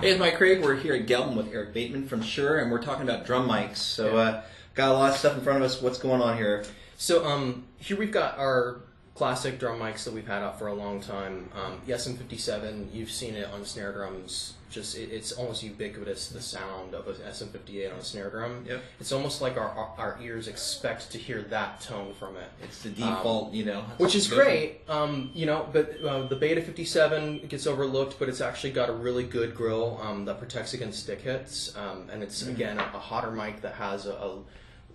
Hey, it's Mike Craig. We're here at Gelb with Eric Bateman from Shure, and we're talking about drum mics. So, got a lot of stuff in front of us. What's going on here? So, here we've got our classic drum mics that we've had out for a long time. The SM57, you've seen it on snare drums. Just it's almost ubiquitous, the sound of an SM58 on a snare drum. Yep. It's almost like our ears expect to hear that tone from it. It's the default, which is great, but the Beta 57 gets overlooked, but it's actually got a really good grill that protects against stick hits, and it's, again, a hotter mic that has a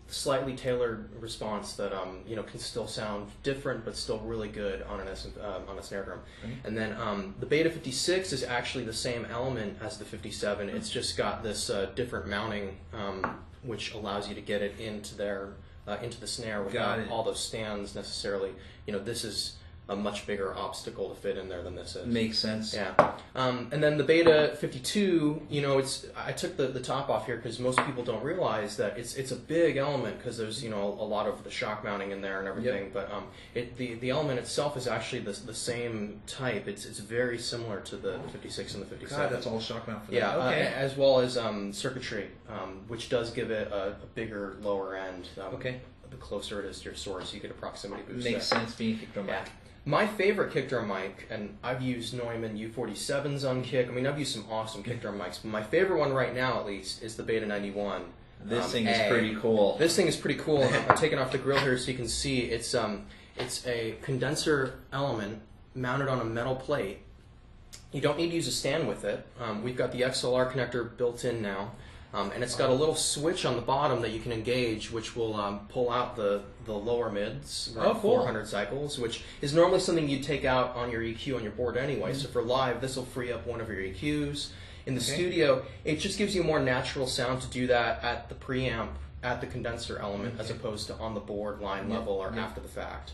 slightly tailored response that can still sound different but still really good on on a snare drum. And then the Beta 56 is actually the same element as the 57. It's just got this different mounting, which allows you to get it into the snare without all those stands necessarily. This is a much bigger obstacle to fit in there than this is. Makes sense. Yeah. And then the Beta 52, I took the top off here because most people don't realize that it's a big element because there's a lot of the shock mounting in there and everything. Yep. But the element itself is actually the same type. It's very similar to the 56 and the 57. God, that's all shock mount for that. Yeah. Okay. As well as circuitry, which does give it a bigger lower end. Okay. The closer it is to your source, you get a proximity boost. Makes sense being a kick drum mic. My favorite kick drum mic, and I've used Neumann U47s on kick. I mean, I've used some awesome kick drum mics, but my favorite one right now, at least, is the Beta 91. This thing is pretty cool. This thing is pretty cool. I'm taking off the grill here so you can see. It's a condenser element mounted on a metal plate. You don't need to use a stand with it. We've got the XLR connector built in now. And it's got a little switch on the bottom that you can engage, which will pull out the lower mids, around 400 cycles, which is normally something you'd take out on your EQ on your board anyway. So for live, this will free up one of your EQs. In the studio, it just gives you more natural sound to do that at the preamp, at the condenser element, as opposed to on the board line level or after the fact.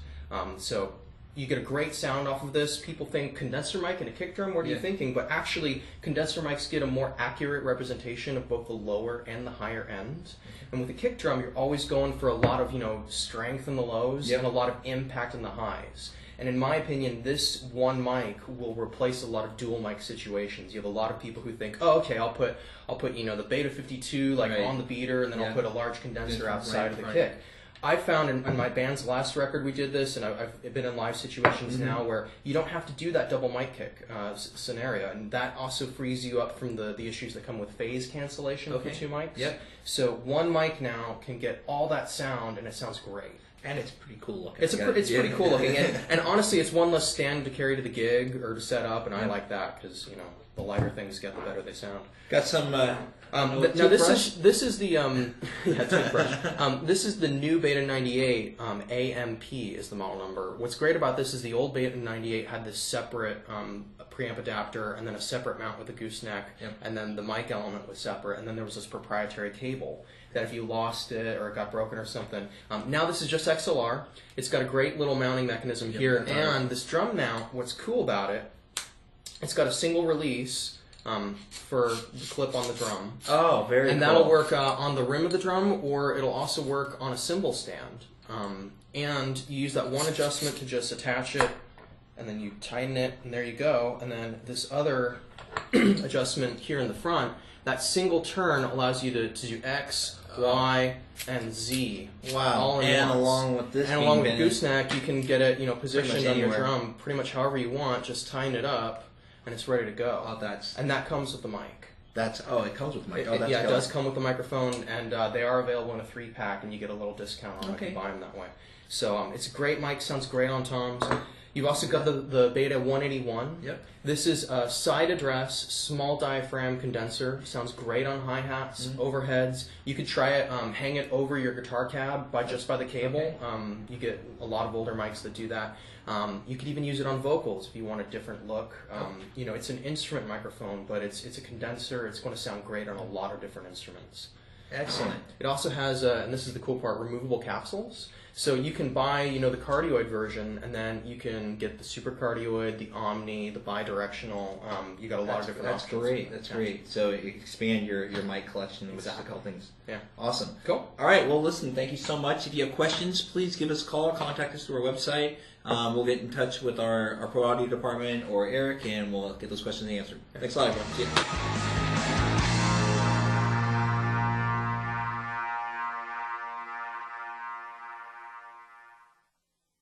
So you get a great sound off of this. People think condenser mic and a kick drum, what are you thinking? But actually, condenser mics get a more accurate representation of both the lower and the higher end. And with a kick drum, you're always going for a lot of strength in the lows and a lot of impact in the highs. And in my opinion, this one mic will replace a lot of dual mic situations. You have a lot of people who think, oh, okay, I'll put the Beta 52 on the beater, and then I'll put a large condenser outside of the kick. I found in my band's last record we did this, and I've been in live situations now where you don't have to do that double mic kick scenario, and that also frees you up from the issues that come with phase cancellation with the two mics. Yep. So one mic now can get all that sound, and it sounds great. And it's pretty cool looking. It's pretty cool looking, and honestly, it's one less stand to carry to the gig or to set up, and I like that because the lighter things get, the better they sound. Got some. Now this is the toothbrush. This is the new Beta 98. AMP is the model number. What's great about this is the old Beta 98 had this separate preamp adapter and then a separate mount with a gooseneck, and then the mic element was separate, and then there was this proprietary cable that if you lost it or it got broken or something. Now this is just XLR. It's got a great little mounting mechanism here, and this drum mount, what's cool about it, it's got a single release for the clip on the drum. Oh, very cool. And that'll work on the rim of the drum, or it'll also work on a cymbal stand. And you use that one adjustment to just attach it, and then you tighten it, and there you go. And then this other adjustment here in the front, that single turn allows you to do X, Y, and Z. Wow! All in and once. Along with this, and along with gooseneck, you can get it, positioned on your drum pretty much however you want. Just tighten it up, and it's ready to go. Oh, and that comes with the mic. It comes with the mic. It does come with the microphone, and they are available in a 3-pack, and you get a little discount on it if you buy them that way. So it's a great mic. Sounds great on toms. You've also got the Beta 181. Yep. This is a side address, small diaphragm condenser. Sounds great on hi-hats, overheads. You could try it, hang it over your guitar cab just by the cable. You get a lot of older mics that do that. You could even use it on vocals if you want a different look. It's an instrument microphone, but it's a condenser. It's going to sound great on a lot of different instruments. Excellent. It also has, and this is the cool part, removable capsules. So you can buy, the cardioid version, and then you can get the supercardioid, the omni, the bidirectional. You got a lot of different options. That's great. So you expand your mic collection with a couple things. Yeah. Awesome. Cool. All right. Well, listen. Thank you so much. If you have questions, please give us a call. Contact us through our website. We'll get in touch with our pro audio department or Eric, and we'll get those questions answered. Thanks a lot, everyone. See you.